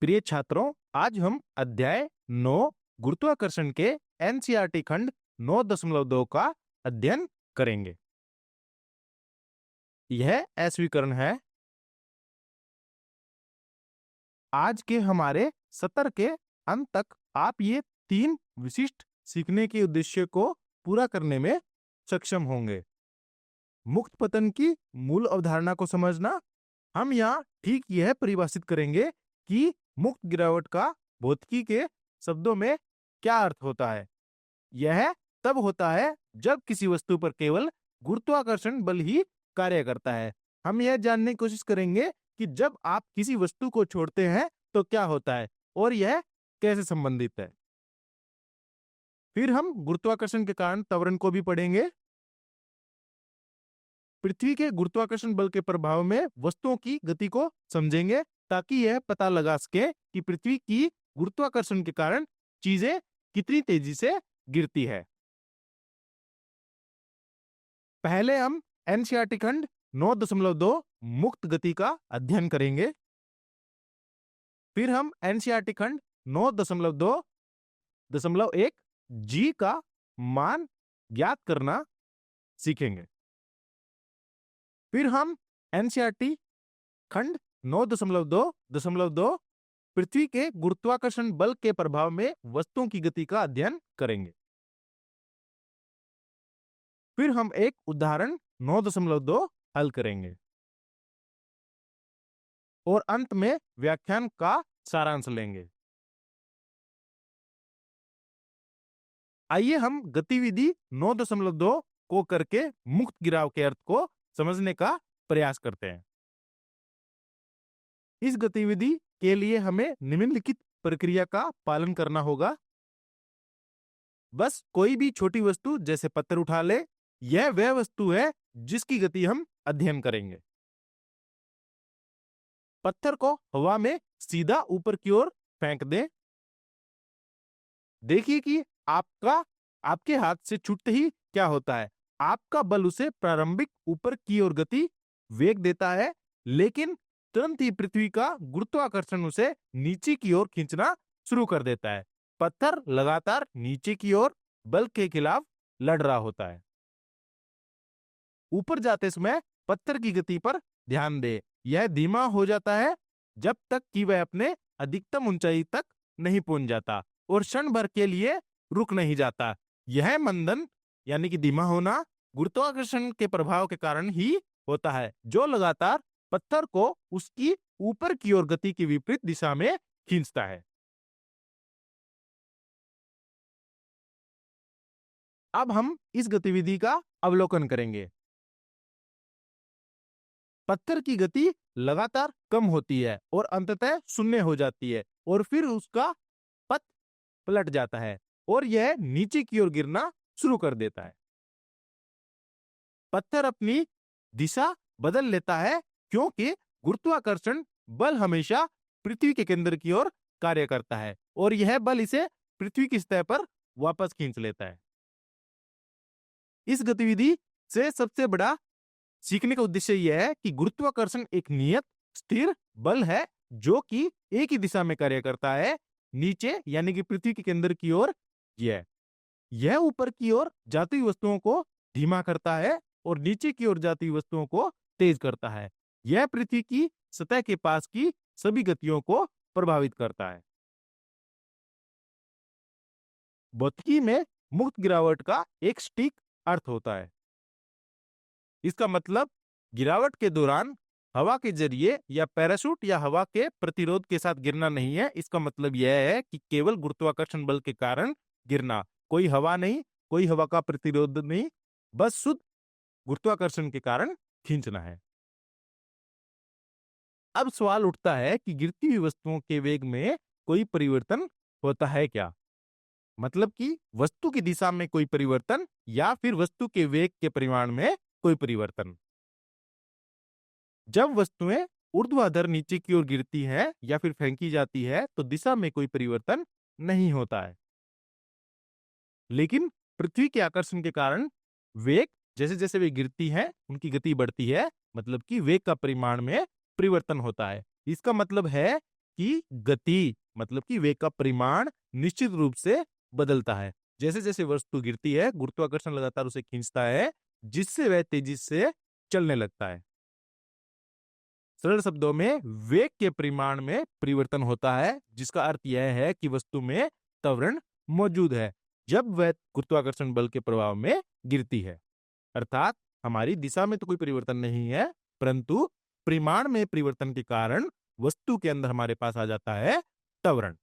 प्रिय छात्रों, आज हम अध्याय 9 गुरुत्वाकर्षण के एनसीईआरटी खंड 9.2 का अध्ययन करेंगे। यह अस्वीकरण है। आज के हमारे सत्र के अंत तक आप ये 3 विशिष्ट सीखने के उद्देश्य को पूरा करने में सक्षम होंगे। मुक्त पतन की मूल अवधारणा को समझना। हम यहाँ ठीक यह परिभाषित करेंगे कि मुक्त गिरावट का भौतिकी के शब्दों में क्या अर्थ होता है। यह तब होता है जब किसी वस्तु पर केवल गुरुत्वाकर्षण बल ही कार्य करता है। हम यह जानने की कोशिश करेंगे कि जब आप किसी वस्तु को छोड़ते हैं तो क्या होता है और यह कैसे संबंधित है। फिर हम गुरुत्वाकर्षण के कारण त्वरण को भी पढ़ेंगे। पृथ्वी के गुरुत्वाकर्षण बल के प्रभाव में वस्तुओं की गति को समझेंगे ताकि यह पता लगा सके कि पृथ्वी की गुरुत्वाकर्षण के कारण चीजें कितनी तेजी से गिरती है। पहले हम एनसीईआरटी खंड 9.2 मुक्त गति का अध्ययन करेंगे। फिर हम एनसीईआरटी खंड 9.2.1 जी का मान ज्ञात करना सीखेंगे। फिर हम एनसीईआरटी खंड 9.2.2 पृथ्वी के गुरुत्वाकर्षण बल के प्रभाव में वस्तुओं की गति का अध्ययन करेंगे। फिर हम एक उदाहरण 9.2 हल करेंगे और अंत में व्याख्यान का सारांश लेंगे। आइए हम गतिविधि 9.2 को करके मुक्त गिराव के अर्थ को समझने का प्रयास करते हैं। इस गतिविधि के लिए हमें निम्नलिखित प्रक्रिया का पालन करना होगा। बस कोई भी छोटी वस्तु जैसे पत्थर उठा ले। यह वह वस्तु है जिसकी गति हम अध्ययन करेंगे। पत्थर को हवा में सीधा ऊपर की ओर फेंक दें। देखिए कि आपके हाथ से छूटते ही क्या होता है। आपका बल उसे प्रारंभिक ऊपर की ओर गति वेग देता है, लेकिन तुरंत ही पृथ्वी का गुरुत्वाकर्षण उसे नीचे की ओर खींचना शुरू कर देता है। पत्थर लगातार नीचे की ओर बल के खिलाफ लड़ रहा होता है। ऊपर जाते समय पत्थर की गति पर ध्यान दे। यह धीमा हो जाता है जब तक कि वह अपने अधिकतम ऊंचाई तक नहीं पहुंच जाता और क्षण भर के लिए रुक नहीं जाता। यह मंदन यानी कि धीमा होना गुरुत्वाकर्षण के प्रभाव के कारण ही होता है, जो लगातार पत्थर को उसकी ऊपर की ओर गति की विपरीत दिशा में खींचता है। अब हम इस गतिविधि का अवलोकन करेंगे। पत्थर की गति लगातार कम होती है और अंततः शून्य हो जाती है और फिर उसका पथ पलट जाता है और यह नीचे की ओर गिरना शुरू कर देता है। पत्थर अपनी दिशा बदल लेता है क्योंकि गुरुत्वाकर्षण बल हमेशा पृथ्वी के केंद्र की ओर कार्य करता है और यह बल इसे पृथ्वी की सतह पर वापस खींच लेता है। इस गतिविधि से सबसे बड़ा सीखने का उद्देश्य यह है कि गुरुत्वाकर्षण एक नियत स्थिर बल है जो कि एक ही दिशा में कार्य करता है, नीचे यानी कि पृथ्वी के केंद्र की ओर। यह ऊपर की ओर जाती हुई वस्तुओं को धीमा करता है और नीचे की ओर जाती हुई वस्तुओं को तेज करता है। यह पृथ्वी की सतह के पास की सभी गतियों को प्रभावित करता है। भौतिकी में मुक्त गिरावट का एक सटीक अर्थ होता है। इसका मतलब गिरावट के दौरान हवा के जरिए या पैराशूट या हवा के प्रतिरोध के साथ गिरना नहीं है। इसका मतलब यह है कि केवल गुरुत्वाकर्षण बल के कारण गिरना, कोई हवा नहीं, कोई हवा का प्रतिरोध नहीं, बस शुद्ध गुरुत्वाकर्षण के कारण खींचना है। अब सवाल उठता है कि गिरती हुई वस्तुओं के वेग में कोई परिवर्तन होता है क्या? मतलब कि वस्तु की दिशा में कोई परिवर्तन या फिर वस्तु के वेग के परिमाण में कोई परिवर्तन। जब वस्तुएं ऊर्ध्वाधर नीचे की ओर गिरती है या फिर फेंकी जाती है तो दिशा में कोई परिवर्तन नहीं होता है, लेकिन पृथ्वी के आकर्षण के कारण वेग जैसे जैसे वे गिरती है उनकी गति बढ़ती है, मतलब कि वेग का परिमाण में परिवर्तन होता है। इसका मतलब है कि गति मतलब कि वेग का परिमाण निश्चित रूप से बदलता है। जैसे जैसे वस्तु गिरती है, गुरुत्वाकर्षण लगातार उसे खींचता है, जिससे वह तेजी से चलने लगता है। सरल शब्दों में वेग के परिमाण में परिवर्तन होता है, जिसका अर्थ यह है कि वस्तु में त्वरण मौजूद है जब वह गुरुत्वाकर्षण बल के प्रभाव में गिरती है। अर्थात हमारी दिशा में तो कोई परिवर्तन नहीं है, परंतु परिमाण में परिवर्तन के कारण वस्तु के अंदर हमारे पास आ जाता है त्वरण।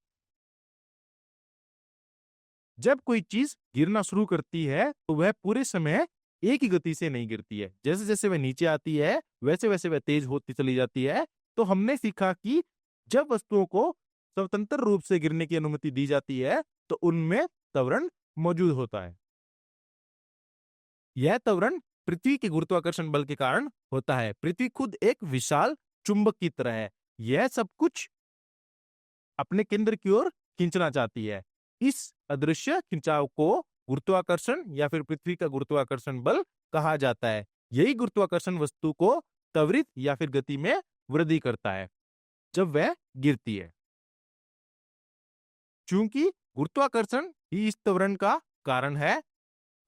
जब कोई चीज गिरना शुरू करती है तो वह पूरे समय एक ही गति से नहीं गिरती है। जैसे जैसे वह नीचे आती है वैसे वैसे वह तेज होती चली जाती है। तो हमने सीखा कि जब वस्तुओं को स्वतंत्र रूप से गिरने की अनुमति दी जाती है तो उनमें त्वरण मौजूद होता है। यह त्वरण पृथ्वी के गुरुत्वाकर्षण बल के कारण होता है। पृथ्वी खुद एक विशाल चुंबक की तरह है। यह सब कुछ अपने केंद्र की ओर खींचना चाहती है। इस अदृश्य खिंचाव को गुरुत्वाकर्षण या फिर पृथ्वी का गुरुत्वाकर्षण बल कहा जाता है। यही गुरुत्वाकर्षण वस्तु को त्वरित या फिर गति में वृद्धि करता है जब वह गिरती है। चूंकि गुरुत्वाकर्षण ही इस त्वरण का कारण है,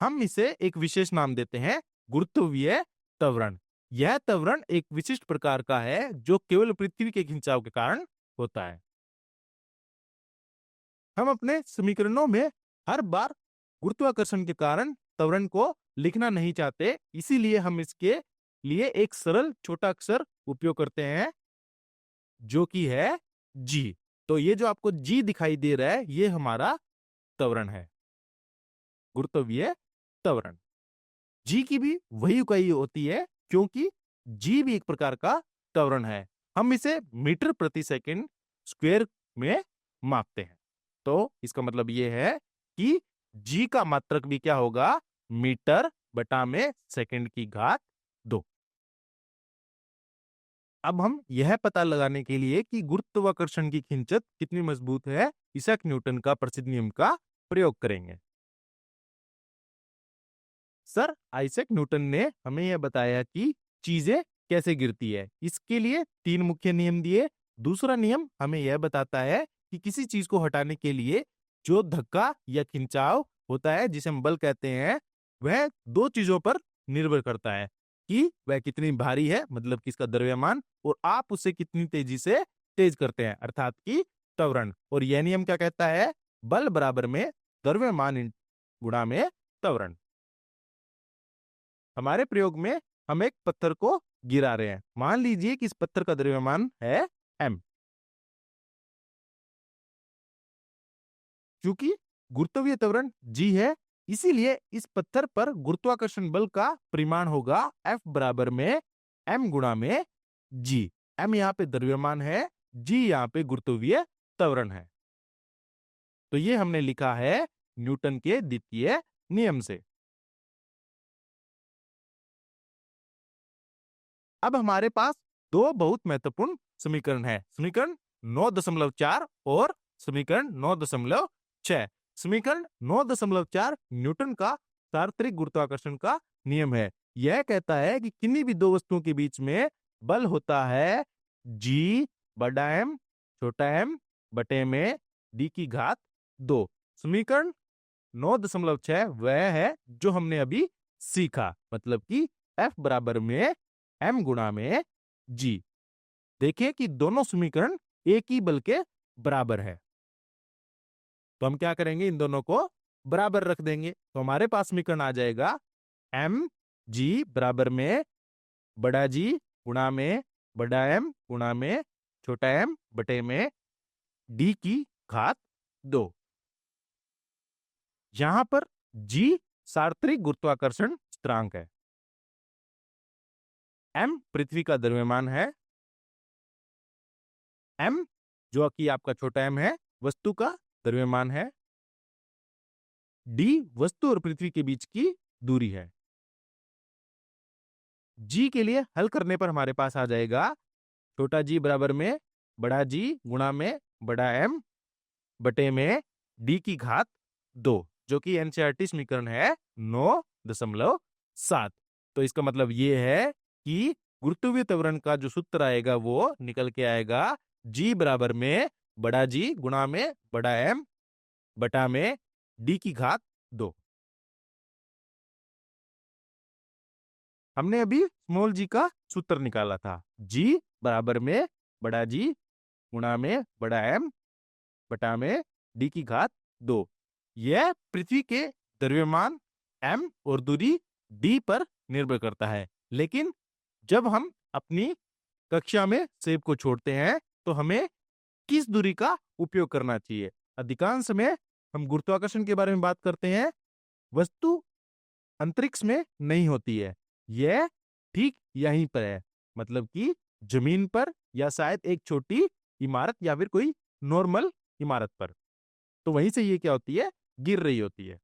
हम इसे एक विशेष नाम देते हैं, गुरुत्वीय त्वरण। यह त्वरण एक विशिष्ट प्रकार का है जो केवल पृथ्वी के खिंचाव के कारण होता है। हम अपने समीकरणों में हर बार गुरुत्वाकर्षण के कारण त्वरण को लिखना नहीं चाहते, इसीलिए हम इसके लिए एक सरल छोटा अक्षर उपयोग करते हैं जो कि है जी। तो ये जो आपको जी दिखाई दे रहा है ये हमारा त्वरण है, गुरुत्वीय त्वरण। जी की भी वही इकाई होती है क्योंकि जी भी एक प्रकार का त्वरण है। हम इसे मीटर प्रति सेकंड स्क्वायर में मापते हैं। तो इसका मतलब यह है कि जी का मात्रक भी क्या होगा, मीटर बटा में सेकंड की घात 2। अब हम यह पता लगाने के लिए कि गुरुत्वाकर्षण की खिंचत कितनी मजबूत है, इसैक न्यूटन का प्रसिद्ध नियम का प्रयोग करेंगे। सर आइजैक न्यूटन ने हमें यह बताया कि चीजें कैसे गिरती है। इसके लिए 3 मुख्य नियम दिए। दूसरा नियम हमें यह बताता है कि किसी चीज को हटाने के लिए जो धक्का या खिंचाव होता है, जिसे हम बल कहते हैं, वह 2 चीजों पर निर्भर करता है कि वह कितनी भारी है, मतलब कि इसका द्रव्यमान, और आप उसे कितनी तेजी से तेज करते हैं, अर्थात कि त्वरण। और यह नियम क्या कहता है, बल बराबर में द्रव्यमान गुणा में त्वरण। हमारे प्रयोग में हम एक पत्थर को गिरा रहे हैं। मान लीजिए कि इस पत्थर का द्रव्यमान है m। क्योंकि गुरुत्वीय त्वरण g है, इसीलिए इस पत्थर पर गुरुत्वाकर्षण बल का परिमाण होगा F बराबर में m गुणा में g। m यहाँ पे द्रव्यमान है, g यहाँ पे गुरुत्वीय त्वरण है। तो ये हमने लिखा है न्यूटन के द्वितीय नियम से। अब हमारे पास 2 बहुत महत्वपूर्ण समीकरण है, समीकरण 9.4 और समीकरण 9.6। समीकरण 9.4 न्यूटन का सार्वत्रिक गुरुत्वाकर्षण का नियम है। यह कहता है कि किन्हीं भी 2 वस्तुओं के बीच में बल होता है G बड़ा M छोटा m बटे में d की घात 2। समीकरण 9.6 वह है जो हमने अभी सीखा, मतलब कि F बराबर में m गुणा में g। देखिए कि दोनों समीकरण एक ही बल के बराबर है, तो हम क्या करेंगे, इन दोनों को बराबर रख देंगे। तो हमारे पास समीकरण आ जाएगा m g बराबर में बड़ा G गुणा में बड़ा M गुणा में छोटा m बटे में d की घात 2। यहां पर g सार्वत्रिक गुरुत्वाकर्षण स्थिरांक है, m पृथ्वी का द्रव्यमान है, m जो कि आपका छोटा m है वस्तु का द्रव्यमान है, d वस्तु और पृथ्वी के बीच की दूरी है। g के लिए हल करने पर हमारे पास आ जाएगा छोटा g बराबर में बड़ा G गुणा में बड़ा M बटे में d की घात 2, जो कि एनसीईआरटी समीकरण है 9.7। तो इसका मतलब ये है कि गुरुत्वीय त्वरण का जो सूत्र आएगा वो निकल के आएगा जी बराबर में बड़ा जी गुणा में बड़ा एम बटा में डी की घात 2। हमने अभी स्मॉल जी का सूत्र निकाला था। जी बराबर में बड़ा जी गुणा में बड़ा एम बटा में डी की घात 2। यह पृथ्वी के द्रव्यमान एम और दूरी डी पर निर्भर करता है। लेकिन जब हम अपनी कक्षा में सेब को छोड़ते हैं तो हमें किस दूरी का उपयोग करना चाहिए? अधिकांश में हम गुरुत्वाकर्षण के बारे में बात करते हैं। वस्तु अंतरिक्ष में नहीं होती है, यह ठीक यहीं पर है, मतलब कि जमीन पर या शायद एक छोटी इमारत या फिर कोई नॉर्मल इमारत पर। तो वहीं से ये क्या होती है? गिर रही होती है।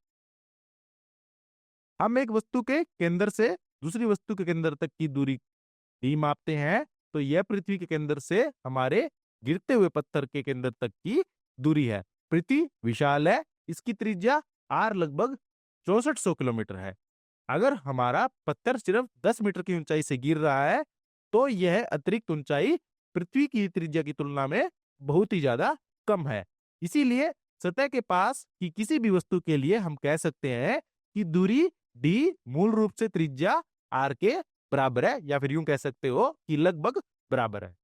हम एक वस्तु के केंद्र से दूसरी वस्तु के केंद्र तक की दूरी डी मापते हैं, तो यह पृथ्वी के केंद्र से हमारे गिरते हुए पत्थर के केंद्र तक की दूरी है। पृथ्वी विशाल है, इसकी त्रिज्या आर लगभग 6400 किलोमीटर है। अगर हमारा पत्थर सिर्फ 10 मीटर की ऊंचाई से गिर रहा है तो यह अतिरिक्त ऊंचाई पृथ्वी की त्रिज्या की तुलना में बहुत ही ज्यादा कम है। इसीलिए सतह के पास की किसी भी वस्तु के लिए हम कह सकते हैं कि दूरी डी मूल रूप से त्रिज्या आर के बराबर है, या फिर यूं कह सकते हो कि लगभग बराबर है।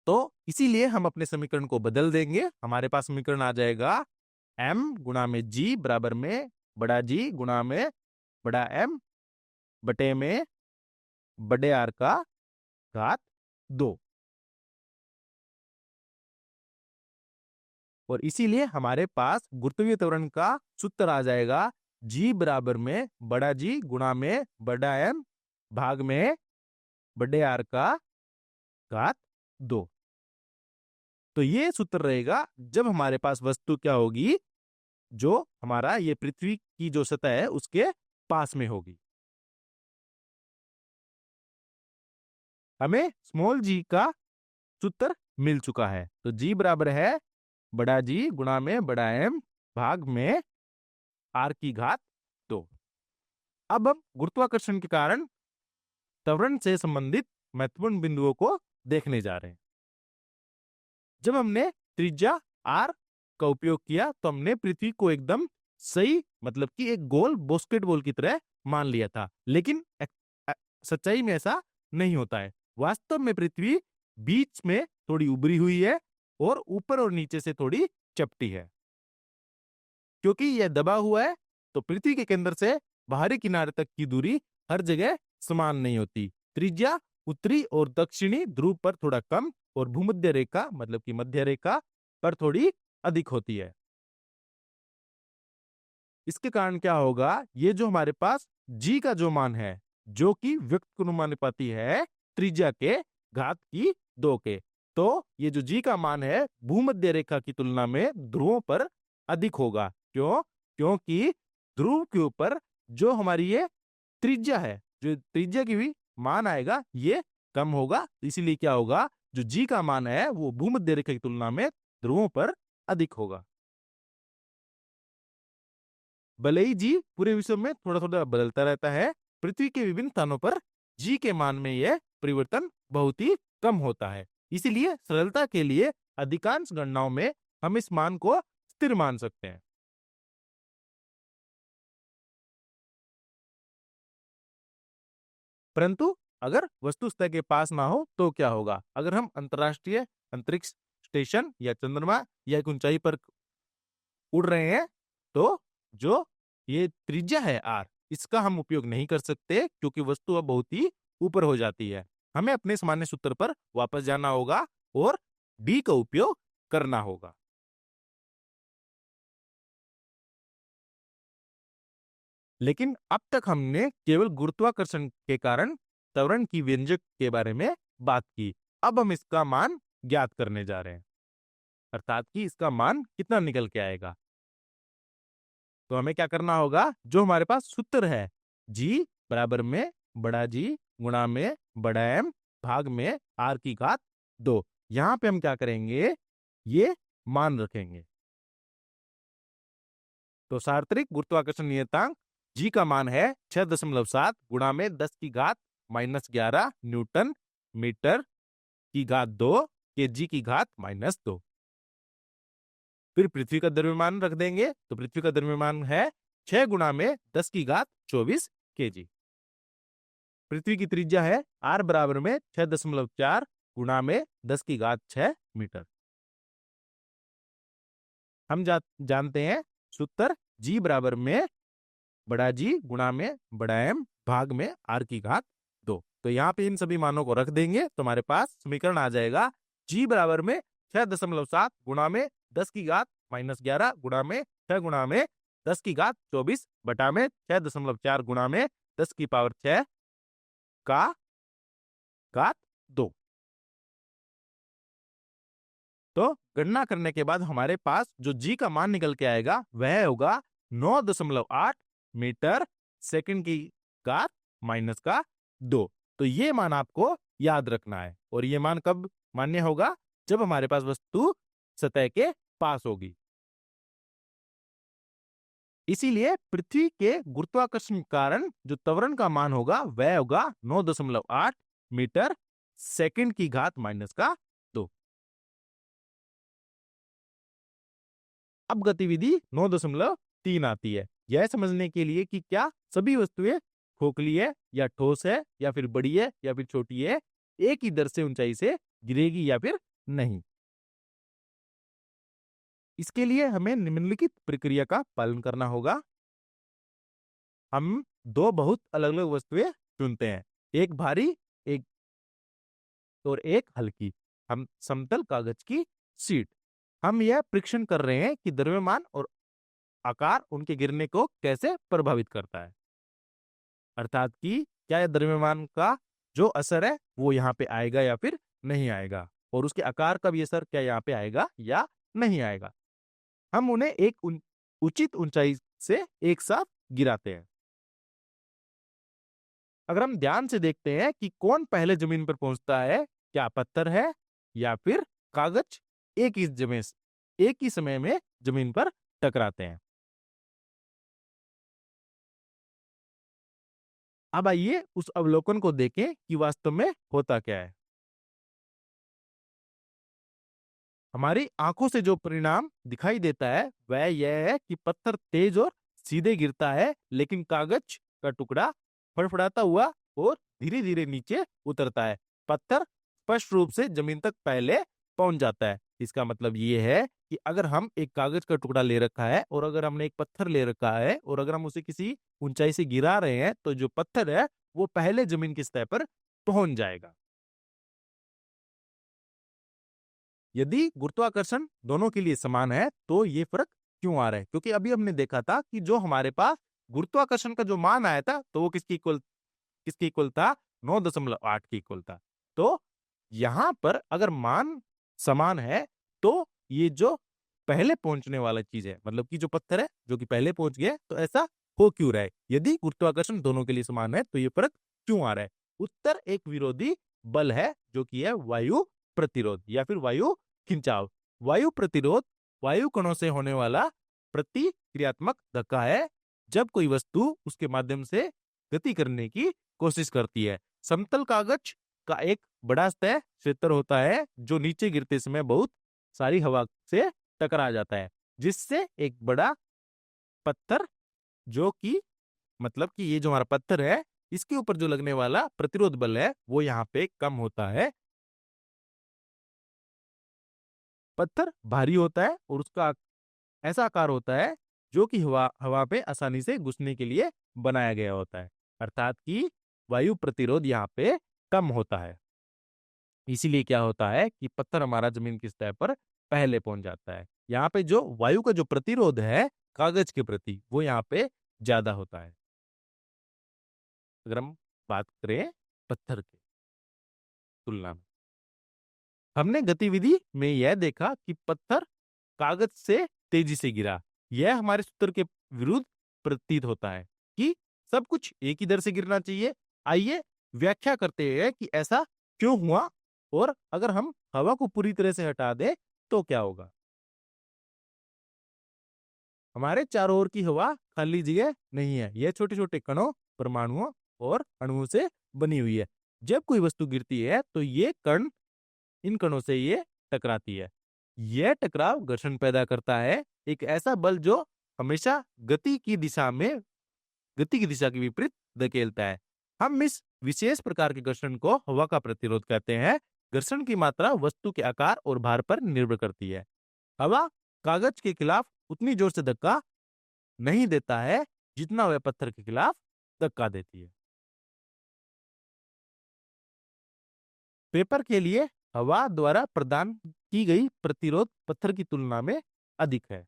तो इसीलिए हम अपने समीकरण को बदल देंगे। हमारे पास समीकरण आ जाएगा m गुणा में g बराबर में बड़ा जी गुणा में बड़ा m बटे में बड़े आर का घात 2। और इसीलिए हमारे पास गुरुत्वीय त्वरण का सूत्र आ जाएगा g बराबर में बड़ा जी गुणा में बड़ा m भाग में बड़े आर का घात 2। तो ये सूत्र रहेगा जब हमारे पास वस्तु क्या होगी, जो हमारा ये पृथ्वी की जो सतह है उसके पास में होगी। हमें स्मॉल जी का सूत्र मिल चुका है। तो जी बराबर है बड़ा जी गुणा में बड़ा एम भाग में आर की घात 2। अब हम गुरुत्वाकर्षण के कारण त्वरण से संबंधित महत्वपूर्ण बिंदुओं को देखने जा रहे हैं। जब हमने त्रिज्या आर का उपयोग किया तो हमने पृथ्वी को एकदम सही, मतलब कि एक गोल बास्केटबॉल की तरह मान लिया था। लेकिन सच्चाई में ऐसा नहीं होता है। वास्तव में पृथ्वी बीच में थोड़ी उभरी हुई है और ऊपर और नीचे से थोड़ी चपटी है। क्योंकि यह दबा हुआ है तो पृथ्वी के केंद्र से बाहरी किनारे तक की दूरी हर जगह समान नहीं होती। त्रिज्या उत्तरी और दक्षिणी ध्रुव पर थोड़ा कम और भूमध्य रेखा, मतलब कि मध्य रेखा पर थोड़ी अधिक होती है। इसके कारण क्या होगा, ये जो हमारे पास जी का जो मान है, जो कि व्यक्त अनुमानुपाती है त्रिज्या के घात की 2 के, तो ये जो जी का मान है भूमध्य रेखा की तुलना में ध्रुवों पर अधिक होगा। क्यों? क्योंकि ध्रुव के ऊपर जो हमारी ये त्रिज्या है, जो त्रिज्या की भी मान आएगा ये कम होगा। इसीलिए क्या होगा, जो जी का मान है वो भूमध्य रेखा की तुलना में ध्रुवों पर अधिक होगा। भले ही जी पूरे विश्व में थोड़ा थोड़ा बदलता रहता है, पृथ्वी के विभिन्न स्थानों पर जी के मान में यह परिवर्तन बहुत ही कम होता है। इसीलिए सरलता के लिए अधिकांश गणनाओं में हम इस मान को स्थिर मान सकते हैं। परंतु अगर वस्तु सतह के पास ना हो तो क्या होगा? अगर हम अंतरराष्ट्रीय अंतरिक्ष स्टेशन या चंद्रमा या एक ऊंचाई पर उड़ रहे हैं तो जो ये त्रिज्या है आर, इसका हम उपयोग नहीं कर सकते क्योंकि वस्तु अब बहुत ही ऊपर हो जाती है। हमें अपने सामान्य सूत्र पर वापस जाना होगा और डी का उपयोग करना होगा। लेकिन अब तक हमने केवल गुरुत्वाकर्षण के कारण त्वरण की व्यंजक के बारे में बात की। अब हम इसका मान ज्ञात करने जा रहे हैं, अर्थात कि इसका मान कितना निकल के आएगा। तो हमें क्या करना होगा, जो हमारे पास सूत्र है जी बराबर में बड़ा जी गुणा में बड़ा एम भाग में आर की घात 2, यहां पे हम क्या करेंगे, ये मान रखेंगे। तो सार्वत्रिक गुरुत्वाकर्षण नियतांक जी का मान है 6.7 गुणा में 10 की घात -11 न्यूटन मीटर की घात 2 kg की घात -2। फिर पृथ्वी का द्रव्यमान रख देंगे, तो पृथ्वी का द्रव्यमान है 6 गुणा में 10 की घात 24 kg। पृथ्वी की त्रिज्या है r बराबर में 6.4 गुणा में 10 की घात 6 मीटर। हम जानते हैं सूत्र g बराबर में बड़ा G गुणा में बड़ा M भाग में r की घात 2। तो यहाँ पे इन सभी मानों को रख देंगे तो हमारे पास समीकरण आ जाएगा g बराबर में 6.7 गुणा में 10 की घात -11 गुणा में 6 गुणा में 10 की घात 24 बटा में 6.4 गुणा में 10 की पावर 6 का घात 2। तो गणना करने के बाद हमारे पास जो g का मान निकल के आएगा वह होगा 9.8 मीटर सेकंड की घात -2। तो ये मान आपको याद रखना है और ये मान कब मान्य होगा? जब हमारे पास वस्तु सतह के पास होगी। इसीलिए पृथ्वी के गुरुत्वाकर्षण के कारण जो त्वरण का मान होगा वह होगा 9.8 मीटर सेकंड की घात -2। अब गतिविधि 9.3 आती है, यह समझने के लिए कि क्या सभी वस्तुएं खोखली है या ठोस है या फिर बड़ी है या फिर छोटी है, एक ही दर से ऊंचाई से गिरेगी या फिर नहीं। इसके लिए हमें निम्नलिखित प्रक्रिया का पालन करना होगा। हम दो बहुत अलग अलग वस्तुएं चुनते हैं, एक भारी एक और एक हल्की। हम समतल कागज की शीट, हम यह परीक्षण कर रहे हैं कि द्रव्यमान और आकार उनके गिरने को कैसे प्रभावित करता है। अर्थात कि क्या यह द्रव्यमान का जो असर है वो यहाँ पे आएगा या फिर नहीं आएगा, और उसके आकार का भी असर क्या यहाँ पे आएगा या नहीं आएगा। हम उन्हें एक उचित ऊंचाई से एक साथ गिराते हैं। अगर हम ध्यान से देखते हैं कि कौन पहले जमीन पर पहुंचता है, क्या पत्थर है या फिर कागज, एक ही समय में जमीन पर टकराते हैं। अब आइए उस अवलोकन को देखें कि वास्तव में होता क्या है। हमारी आंखों से जो परिणाम दिखाई देता है वह यह है कि पत्थर तेज और सीधे गिरता है, लेकिन कागज का टुकड़ा फड़फड़ाता हुआ और धीरे धीरे नीचे उतरता है। पत्थर स्पष्ट रूप से जमीन तक पहले पहुंच जाता है। इसका मतलब ये है कि अगर हम एक कागज का टुकड़ा ले रखा है और अगर हमने एक पत्थर ले रखा है और अगर हम उसे किसी ऊंचाई से गिरा रहे हैं तो जो पत्थर है वो पहले जमीन की सतह पर पहुंच जाएगा। यदि गुरुत्वाकर्षण दोनों के लिए समान है तो ये फर्क क्यों आ रहा है? क्योंकि अभी हमने देखा था कि जो हमारे पास गुरुत्वाकर्षण का जो मान आया था तो वो किसकी इक्वल था? 9.8 की इक्वल था। तो यहां पर अगर मान समान है तो ये जो पहले पहुंचने वाला चीज है, मतलब कि जो पत्थर है जो कि पहले पहुंच गया, तो ऐसा हो क्यों रहा है? यदि गुरुत्वाकर्षण दोनों के लिए समान है तो ये फर्क क्यों आ रहा है? उत्तर एक विरोधी बल है जो कि है वायु प्रतिरोध या फिर वायु खिंचाव। वायु प्रतिरोध वायु कणों से होने वाला प्रतिक्रियात्मक धक्का है जब कोई वस्तु उसके माध्यम से गति करने की कोशिश करती है। समतल कागज का एक बड़ा सतह क्षेत्र होता है जो नीचे गिरते समय बहुत सारी हवा से टकरा जाता है, जिससे एक बड़ा पत्थर जो कि मतलब कि ये जो हमारा पत्थर है इसके ऊपर जो लगने वाला प्रतिरोध बल है वो यहाँ पे कम होता है। पत्थर भारी होता है और उसका ऐसा आकार होता है जो कि हवा पे आसानी से घुसने के लिए बनाया गया होता है, अर्थात कि वायु प्रतिरोध यहाँ पे कम होता है। इसीलिए क्या होता है कि पत्थर हमारा जमीन की सतह पर पहले पहुंच जाता है। यहाँ पे जो वायु का जो प्रतिरोध है कागज के प्रति वो यहाँ पे ज्यादा होता है। अगर हम बात करें पत्थर की तुलना में, हमने गतिविधि में यह देखा कि पत्थर कागज से तेजी से गिरा। यह हमारे सूत्र के विरुद्ध प्रतीत होता है कि सब कुछ एक ही दर से गिरना चाहिए। आइए व्याख्या करते हैं कि ऐसा क्यों हुआ और अगर हम हवा को पूरी तरह से हटा दें तो क्या होगा। हमारे चारों ओर की हवा खाली जगह नहीं है, यह छोटे छोटे कणों, परमाणुओं और अणुओं से बनी हुई है। जब कोई वस्तु गिरती है तो ये कण इन कणों से ये टकराती है। यह टकराव घर्षण पैदा करता है, एक ऐसा बल जो हमेशा गति की दिशा के विपरीत धकेलता है। हम इस विशेष प्रकार के घर्षण को हवा का प्रतिरोध कहते हैं। घर्षण की मात्रा वस्तु के आकार और भार पर निर्भर करती है। हवा कागज के खिलाफ उतनी जोर से धक्का नहीं देता है जितना वह पत्थर के खिलाफ धक्का देती है। पेपर के लिए हवा द्वारा प्रदान की गई प्रतिरोध पत्थर की तुलना में अधिक है।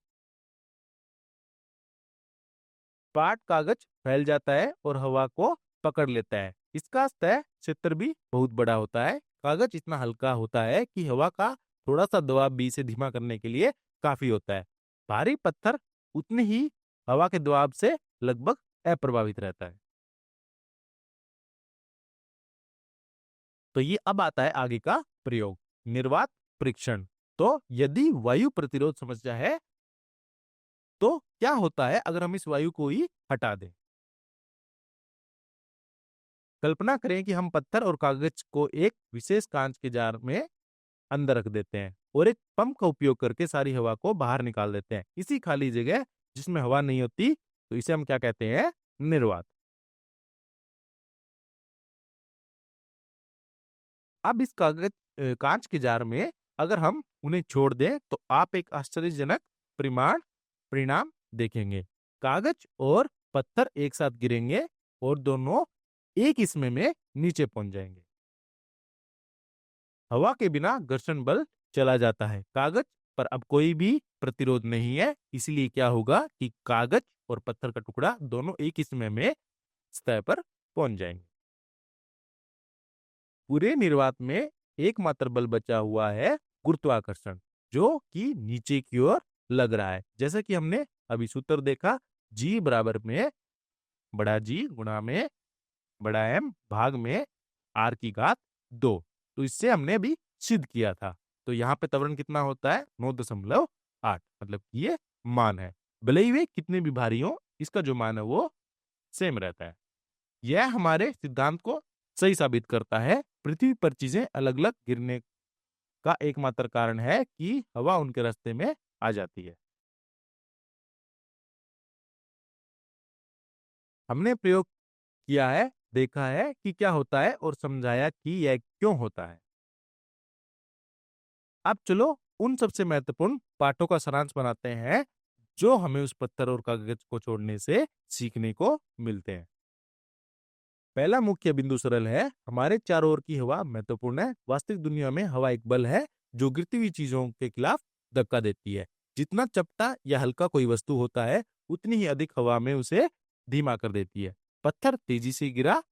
पाट कागज फैल जाता है और हवा को पकड़ लेता है। इसका सतह क्षेत्र भी बहुत बड़ा होता है। कागज इतना हल्का होता है कि हवा का थोड़ा सा दबाव भी इसे धीमा करने के लिए काफी होता है। भारी पत्थर उतनी ही हवा के दबाव से लगभग अप्रभावित रहता है। तो ये अब आता है आगे का प्रयोग, निर्वात परीक्षण। तो यदि वायु प्रतिरोध समस्या है तो क्या होता है अगर हम इस वायु को ही हटा दें। कल्पना करें कि हम पत्थर और कागज को एक विशेष कांच के जार में अंदर रख देते हैं और एक पंप का उपयोग करके सारी हवा को बाहर निकाल देते हैं। इसी खाली जगह जिसमें हवा नहीं होती, तो इसे हम क्या कहते हैं? निर्वात। अब इस कांच के जार में अगर हम उन्हें छोड़ दें तो आप एक आश्चर्यजनक परिणाम देखेंगे। कागज और पत्थर एक साथ गिरेंगे और दोनों एक ही समय में नीचे पहुंच जाएंगे। हवा के बिना घर्षण बल चला जाता है। कागज पर अब कोई भी प्रतिरोध नहीं है, इसलिए क्या होगा कि कागज और पत्थर का टुकड़ा दोनों एक ही समय में सतह पर पहुंच जाएंगे। पूरे निर्वात में एकमात्र बल बचा हुआ है गुरुत्वाकर्षण, जो कि नीचे की ओर लग रहा है। जैसे कि हमने अभी सूत्र देखा, G बराबर में बड़ा G गुणा में बड़ा M भाग में R की घात 2। तो इससे हमने अभी सिद्ध किया था। तो यहाँ पे त्वरण कितना होता है? 9.8, मतलब ये मान है। भले ही वे कितने भी भारी हो, इसका जो मान है वो सेम रहता है। यह हमारे सिद्धांत को सही साबित करता है। पृथ्वी पर चीजें अलग अलग गिरने का एकमात्र कारण है कि हवा उनके रास्ते में आ जाती है। हमने प्रयोग किया है, देखा है कि क्या होता है और समझाया कि यह क्यों होता है। अब चलो उन सबसे महत्वपूर्ण पाठों का सारांश बनाते हैं जो हमें उस पत्थर और कागज को छोड़ने से सीखने को मिलते हैं। पहला मुख्य बिंदु सरल है, हमारे चारों ओर की हवा महत्वपूर्ण है। वास्तविक दुनिया में हवा एक बल है जो गिरती हुई चीजों के खिलाफ धक्का देती है। जितना चपटा या हल्का कोई वस्तु होता है, उतनी ही अधिक हवा में उसे धीमा कर देती है। पत्थर तेजी से गिरा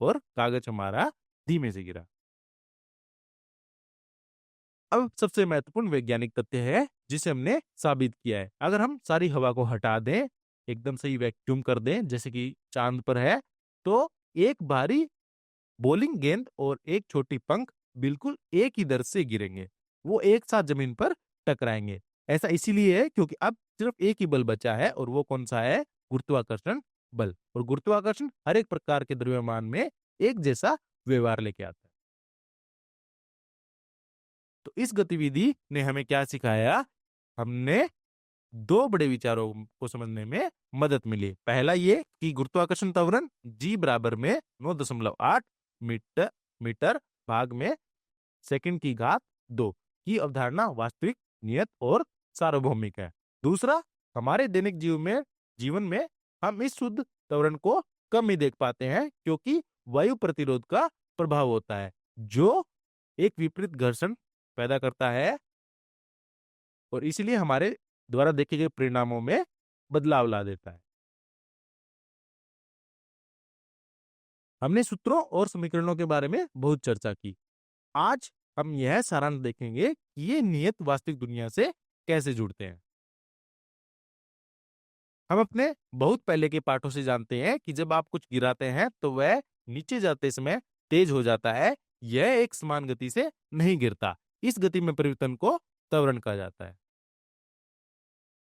और कागज हमारा धीमे से गिरा। अब सबसे महत्वपूर्ण वैज्ञानिक तथ्य है जिसे हमने साबित किया है। अगर हम सारी हवा को हटा दें, एकदम सही वैक्यूम कर दें जैसे कि चांद पर है, तो एक भारी बॉलिंग गेंद और एक छोटी पंख बिल्कुल एक ही दर से गिरेंगे। वो एक साथ जमीन पर टकराएंगे। ऐसा इसीलिए है क्योंकि अब सिर्फ एक ही बल बचा है और वो कौन सा है? गुरुत्वाकर्षण बल। और गुरुत्वाकर्षण हर एक प्रकार के द्रव्यमान में एक जैसा व्यवहार लेके आता है। तो इस गतिविधि ने हमें क्या सिखाया? हमने दो बड़े विचारों को समझने में मदद मिली। पहला ये कि गुरुत्वाकर्षण त्वरण G बराबर में 9.8 मीटर भाग में सेकंड की घात 2 की अवधारणा वास्तविक, नियत और सार्वभौमिक है। दूसरा, हमारे दैनिक जीवन में हम इस शुद्ध त्वरण को कम ही देख पाते हैं क्योंकि वायु प्रतिरोध का प्रभाव होता है जो एक विपरीत घर्षण पैदा करता है और इसलिए हमारे द्वारा देखे गए परिणामों में बदलाव ला देता है। हमने सूत्रों और समीकरणों के बारे में बहुत चर्चा की। आज हम यह सारांश देखेंगे कि ये नियत वास्तविक दुनिया से कैसे जुड़ते हैं। हम अपने बहुत पहले के पाठों से जानते हैं कि जब आप कुछ गिराते हैं तो वह नीचे जाते समय तेज हो जाता है। यह एक समान गति से नहीं गिरता। इस गति में परिवर्तन को त्वरण कहा जाता है।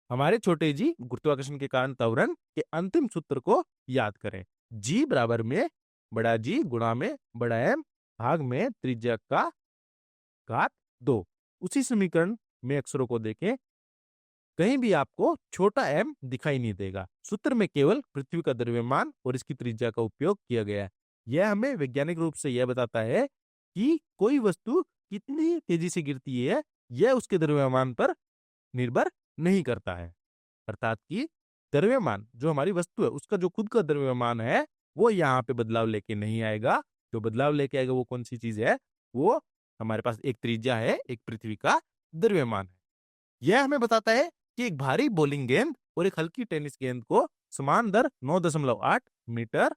हमारे छोटे जी गुरुत्वाकर्षण के कारण त्वरण के अंतिम सूत्र को याद करें। G बराबर में बड़ा G गुणा में बड़ा M भाग में त्रिज्या का घात 2। उसी समीकरण में अक्षरों को देखें, कहीं भी आपको छोटा m दिखाई नहीं देगा। सूत्र में केवल पृथ्वी का द्रव्यमान और इसकी त्रिज्या का उपयोग किया गया है। यह हमें वैज्ञानिक रूप से यह बताता है कि कोई वस्तु कितनी तेजी से गिरती है, यह उसके द्रव्यमान पर निर्भर नहीं करता है। अर्थात कि द्रव्यमान जो हमारी वस्तु है उसका जो खुद का द्रव्यमान है वो यहाँ पे बदलाव लेके नहीं आएगा। जो बदलाव लेके आएगा वो कौन सी चीज है? वो हमारे पास एक त्रिज्या है, एक पृथ्वी का द्रव्यमान है। यह हमें बताता है कि एक भारी बॉलिंग गेंद और एक हल्की टेनिस गेंद को समान दर 9.8 मीटर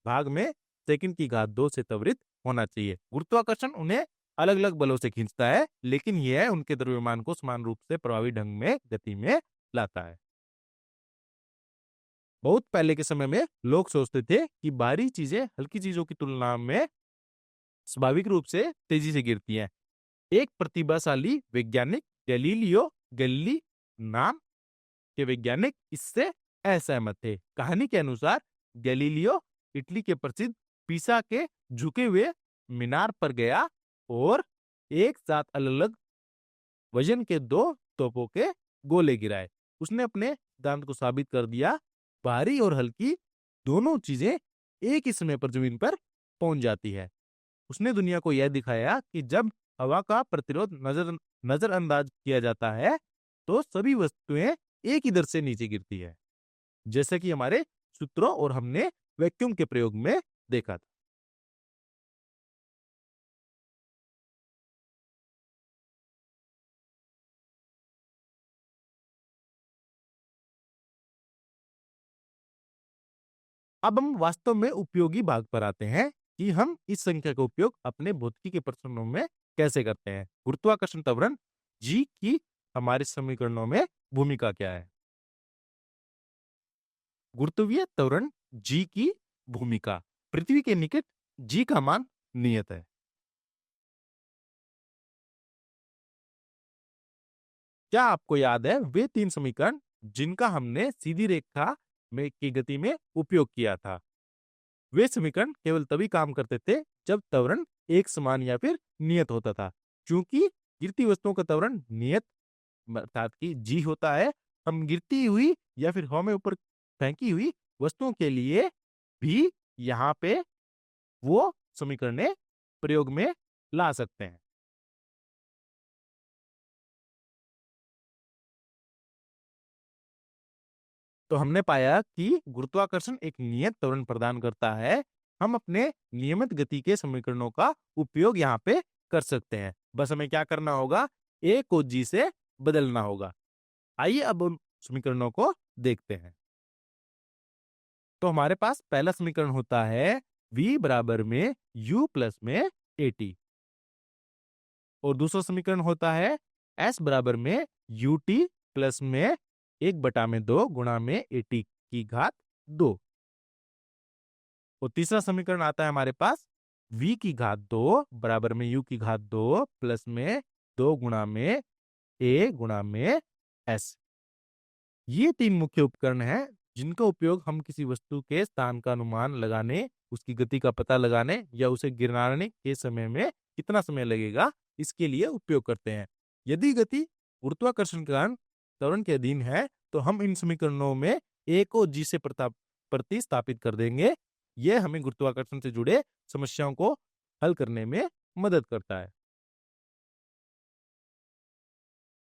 भाग में सेकंड की घात 2 से त्वरित होना चाहिए। गुरुत्वाकर्षण उन्हें अलग अलग बलों से खींचता है, लेकिन यह उनके द्रव्यमान को समान रूप से प्रभावी ढंग में गति में लाता है। बहुत पहले के समय में लोग सोचते थे कि भारी चीजें हल्की चीजों की तुलना में स्वाभाविक रूप से तेजी से गिरती हैं। एक प्रतिभाशाली वैज्ञानिक गैलीलियो गैलीली नाम के वैज्ञानिक इससे असहमत थे। कहानी के अनुसार गैलीलियो इटली के प्रसिद्ध पीसा के झुके हुए मीनार पर गया और एक साथ अलग अलग वजन के 2 तोपों के गोले गिराए। उसने अपने सिद्धांत को साबित कर दिया, भारी और हल्की दोनों चीजें एक ही समय पर जमीन पर पहुंच जाती है। उसने दुनिया को यह दिखाया कि जब हवा का प्रतिरोध नजरअंदाज किया जाता है तो सभी वस्तुएं एक ही दर से नीचे गिरती है, जैसे कि हमारे सूत्रों और हमने वैक्यूम के प्रयोग में देखा था। अब हम वास्तव में उपयोगी भाग पर आते हैं कि हम इस संख्या का उपयोग अपने भौतिकी के प्रश्नों में कैसे करते हैं। गुरुत्वाकर्षण त्वरण जी की हमारे समीकरणों में भूमिका क्या है? गुरुत्वीय त्वरण जी की भूमिका, पृथ्वी के निकट जी का मान नियत है। क्या आपको याद है वे 3 समीकरण जिनका हमने सीधी रेखा में की गति में उपयोग किया था? वे समीकरण केवल तभी काम करते थे जब त्वरण एक समान या फिर नियत होता था। क्योंकि गिरती वस्तुओं का त्वरण नियत अर्थात कि जी होता है, हम गिरती हुई या फिर हवा में ऊपर फेंकी हुई वस्तुओं के लिए भी यहाँ पे वो समीकरण प्रयोग में ला सकते हैं। तो हमने पाया कि गुरुत्वाकर्षण एक नियत त्वरण प्रदान करता है। हम अपने नियमित गति के समीकरणों का उपयोग यहाँ पे कर सकते हैं। बस हमें क्या करना होगा? ए को जी से बदलना होगा। आइए अब उन समीकरणों को देखते हैं। तो हमारे पास पहला समीकरण होता है v बराबर में u प्लस में at और दूसरा समीकरण होता है s बराबर में ut प्लस में 1/2 गुणा में at की घात 2। और तीसरा समीकरण आता है हमारे पास v की घात 2 बराबर में u की घात 2 प्लस में 2 गुणा में a गुणा में s। ये 3 मुख्य उपकरण हैं जिनका उपयोग हम किसी वस्तु के स्थान का अनुमान लगाने, उसकी गति का पता लगाने या उसे गिराने के समय में कितना समय लगेगा इसके लिए उपयोग करते हैं। यदि गति गुरुत्वाकर्षण के कारण त्वरण के अधीन है तो हम इन समीकरणों में a को g से प्रतिस्थापित कर देंगे। यह हमें गुरुत्वाकर्षण से जुड़े समस्याओं को हल करने में मदद करता है।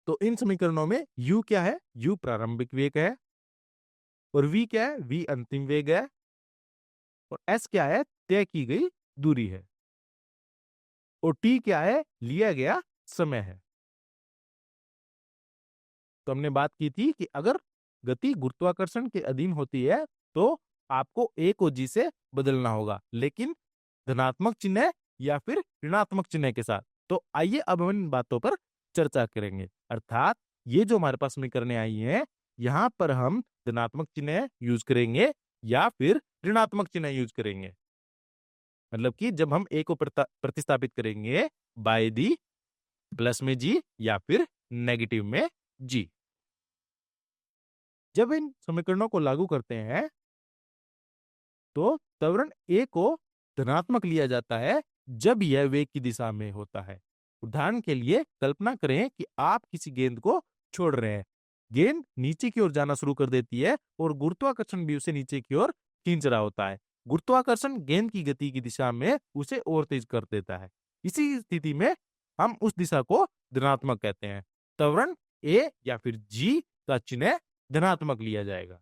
तो इन समीकरणों में u क्या है? u प्रारंभिक वेग है। और v क्या है? v अंतिम वेग है। और s क्या है? तय की गई दूरी है। और t क्या है? लिया गया समय है। तो हमने बात की थी कि अगर गति गुरुत्वाकर्षण के अधीन होती है तो आपको a को g से बदलना होगा, लेकिन धनात्मक चिन्ह या फिर ऋणात्मक चिन्ह के साथ। तो आइए अब हम इन बातों पर चर्चा करेंगे। अर्थात ये जो हमारे पास समीकरणें आई हैं, यहाँ पर हम धनात्मक चिन्ह यूज करेंगे या फिर ऋणात्मक चिन्ह यूज करेंगे। मतलब कि जब हम a को प्रतिस्थापित करेंगे बाय दी प्लस में g या फिर नेगेटिव में g। जब इन समीकरणों को लागू करते हैं तो त्वरण a को धनात्मक लिया जाता है जब यह वेग की दिशा में होता है। उदाहरण के लिए कल्पना करें कि आप किसी गेंद को छोड़ रहे हैं। गेंद नीचे की ओर जाना शुरू कर देती है और गुरुत्वाकर्षण भी उसे नीचे की ओर खींच रहा होता है। गुरुत्वाकर्षण गेंद की गति की दिशा में उसे और तेज कर देता है। इसी स्थिति में हम उस दिशा को धनात्मक कहते हैं। त्वरण ए या फिर जी का चिन्ह धनात्मक लिया जाएगा।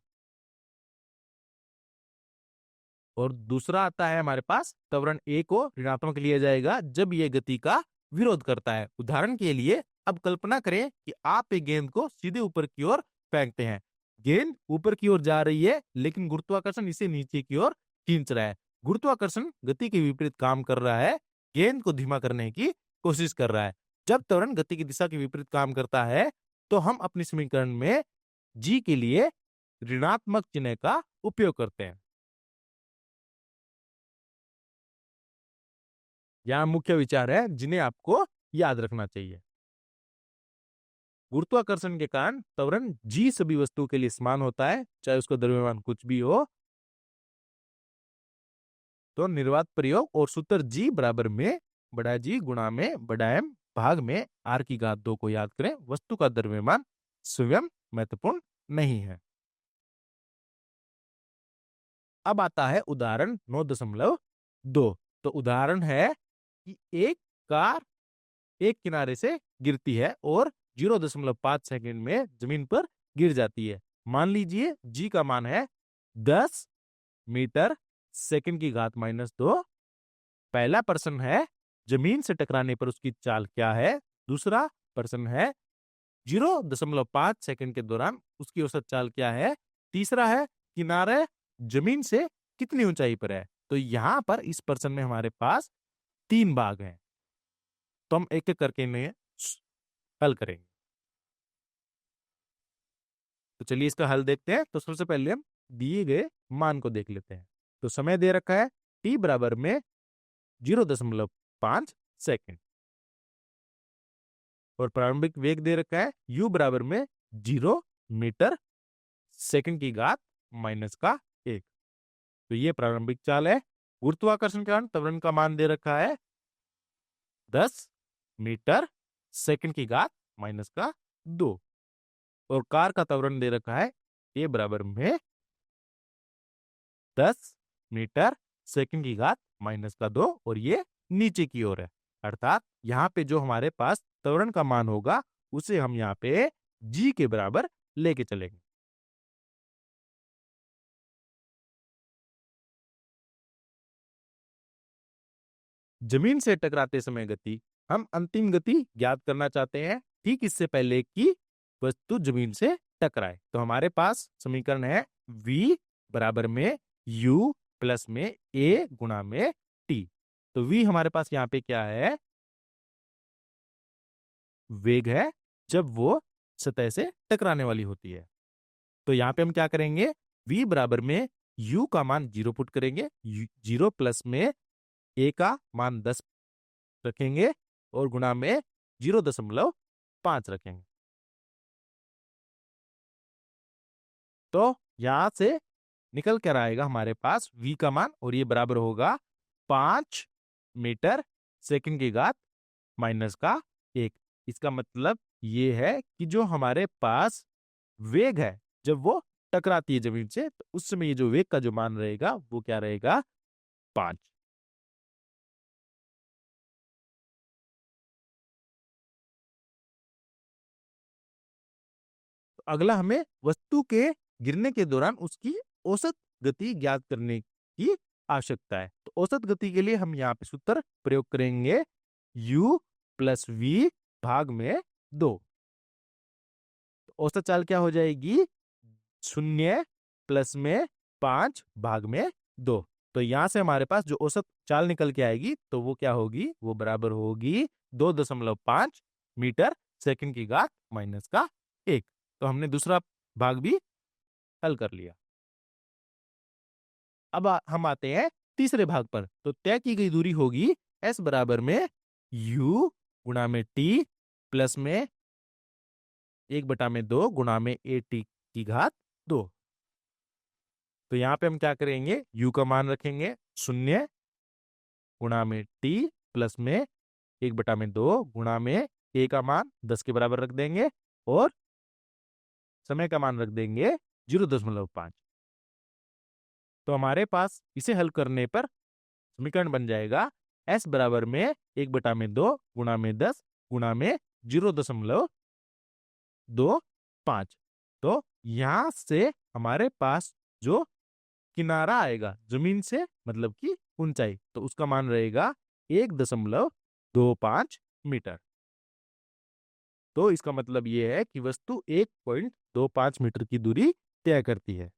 और दूसरा आता है हमारे पास, त्वरण ए को ऋणात्मक लिया जाएगा जब यह गति का विरोध करता है। उदाहरण के लिए अब कल्पना करें कि आप एक गेंद को सीधे ऊपर की ओर फेंकते हैं। गेंद ऊपर की ओर जा रही है लेकिन गुरुत्वाकर्षण इसे नीचे की ओर खींच रहा है। गुरुत्वाकर्षण गति के विपरीत काम कर रहा है, गेंद को धीमा करने की कोशिश कर रहा है। जब त्वरण गति की दिशा के विपरीत काम करता है तो हम अपने समीकरण में जी के लिए ऋणात्मक चिन्ह का उपयोग करते हैं। यहाँ मुख्य विचार है जिन्हें आपको याद रखना चाहिए। गुरुत्वाकर्षण के कारण त्वरण जी सभी वस्तुओं के लिए समान होता है, चाहे उसका द्रव्यमान कुछ भी हो। तो निर्वात प्रयोग और सूत्र जी बराबर में बड़ा जी गुणा में बड़ा एम भाग में आर की घात 2 को याद करें। वस्तु का द्रव्यमान स्वयं महत्वपूर्ण नहीं है। अब आता है उदाहरण 9.2। तो उदाहरण है कि एक कार एक किनारे से गिरती है और 0.5 सेकंड में जमीन पर गिर जाती है। मान लीजिए जी का मान है 10 मीटर सेकंड की घात -2। पहला प्रश्न है जमीन से टकराने पर उसकी चाल क्या है। दूसरा प्रश्न है 0.5 सेकंड के दौरान उसकी औसत चाल क्या है। तीसरा है किनारे जमीन से कितनी ऊंचाई पर है। तो यहां पर इस प्रश्न में हमारे पास 3 भाग हैं, तो हम एक एक करके इन्हें हल करेंगे। तो चलिए इसका हल देखते हैं। तो सबसे पहले हम दिए गए मान को देख लेते हैं। तो समय दे रखा है t बराबर में 0.5 सेकंड और प्रारंभिक वेग दे रखा है u बराबर में 0 मीटर सेकंड की घात -1। तो ये प्रारंभिक चाल है। गुरुत्वाकर्षण के कारण त्वरण का मान दे रखा है 10 मीटर सेकंड की घात -2 और कार का त्वरण दे रखा है a बराबर में 10 मीटर सेकंड की घात -2 और ये नीचे की ओर है। अर्थात यहाँ पे जो हमारे पास त्वरण का मान होगा उसे हम यहाँ पे g के बराबर लेके चलेंगे। जमीन से टकराते समय गति, हम अंतिम गति ज्ञात करना चाहते हैं ठीक इससे पहले कि वस्तु जमीन से टकराए। तो हमारे पास समीकरण है v बराबर में u प्लस में a गुणा में t। तो v हमारे पास यहाँ पे क्या है, वेग है जब वो सतह से टकराने वाली होती है। तो यहाँ पे हम क्या करेंगे, v बराबर में u का मान 0 पुट करेंगे, 0 प्लस में a का मान 10 रखेंगे और गुणा में 0.5 रखेंगे। तो यहां से निकल कर आएगा हमारे पास v का मान और ये बराबर होगा 5 मीटर सेकंड की घात -1। इसका मतलब ये है कि जो हमारे पास वेग है जब वो टकराती है जमीन से, तो उस समय ये जो वेग का जो मान रहेगा वो क्या रहेगा, 5। तो अगला हमें वस्तु के गिरने के दौरान उसकी औसत गति ज्ञात करने की आवश्यकता है। तो औसत गति के लिए हम यहाँ पे सूत्र प्रयोग करेंगे u प्लस v भाग में 2। तो औसत चाल क्या हो जाएगी, 0 प्लस में 5 भाग में 2। तो यहां से हमारे पास जो औसत चाल निकल के आएगी तो वो क्या होगी, वो बराबर होगी 2.5 मीटर सेकंड की घात -1। तो हमने दूसरा भाग भी हल कर लिया। अब हम आते हैं तीसरे भाग पर। तो तय की गई दूरी होगी s बराबर में u गुणा में t प्लस में 1/2 गुणा में at की घात 2। तो यहाँ पे हम क्या करेंगे, u का मान रखेंगे 0 गुणा में t प्लस में 1/2 गुणा में a का मान 10 के बराबर रख देंगे और समय का मान रख देंगे 0.5। तो हमारे पास इसे हल करने पर समीकरण बन जाएगा s बराबर में 1/2 गुणा में 10 गुणा में 0.25। तो यहां से हमारे पास जो किनारा आएगा जमीन से मतलब कि ऊंचाई, तो उसका मान रहेगा 1.25 मीटर। तो इसका मतलब यह है कि वस्तु 1.25 मीटर की दूरी तय करती है।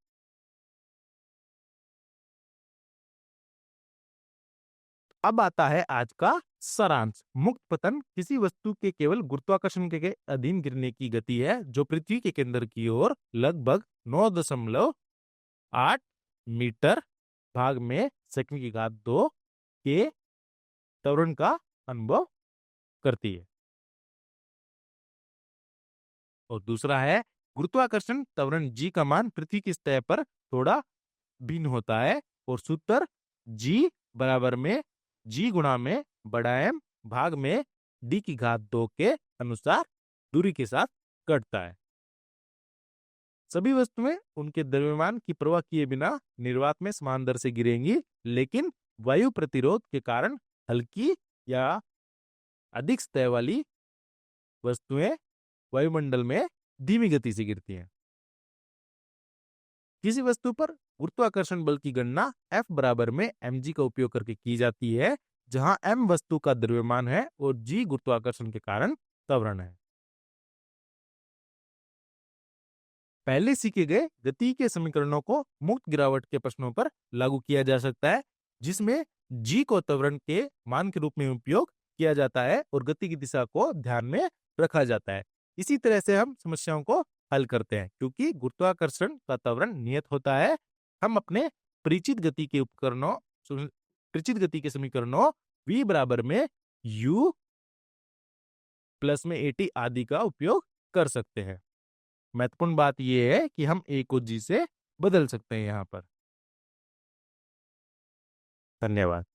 अब आता है आज का सारांश। मुक्त पतन किसी वस्तु के केवल गुरुत्वाकर्षण के अधीन गिरने की गति है जो पृथ्वी के केंद्र की ओर लगभग 9.8 मीटर भाग में सेकंड की घात 2 के त्वरण का अनुभव करती है। और दूसरा है गुरुत्वाकर्षण त्वरण g का मान पृथ्वी की सतह पर थोड़ा भिन्न होता है और सूत्र g बराबर में g गुणा में बड़ा M भाग में d की घात 2 के अनुसार दूरी के साथ घटता है। सभी वस्तुएं उनके द्रव्यमान की परवाह किए बिना निर्वात में समान दर से गिरेंगी, लेकिन वायु प्रतिरोध के कारण हल्की या अधिक सतह वाली वस्तुएं वायुमंडल में धीमी गति से गिरती हैं। किसी वस्तु पर गुरुत्वाकर्षण बल की गणना F बराबर में mg का उपयोग करके की जाती है, जहां m वस्तु का द्रव्यमान है और g गुरुत्वाकर्षण के कारण त्वरण है। पहले सीखे गए गति के समीकरणों को मुक्त गिरावट के प्रश्नों पर लागू किया जा सकता है, जिसमें g को त्वरण के मान के रूप में उपयोग किया जाता है और गति की दिशा को ध्यान में रखा जाता है। इसी तरह से हम समस्याओं को हल करते हैं। क्योंकि गुरुत्वाकर्षण का त्वरण नियत होता है, हम अपने परिचित गति के समीकरणों v बराबर में u प्लस में at आदि का उपयोग कर सकते हैं। महत्वपूर्ण बात यह है कि हम a को g से बदल सकते हैं यहाँ पर। धन्यवाद।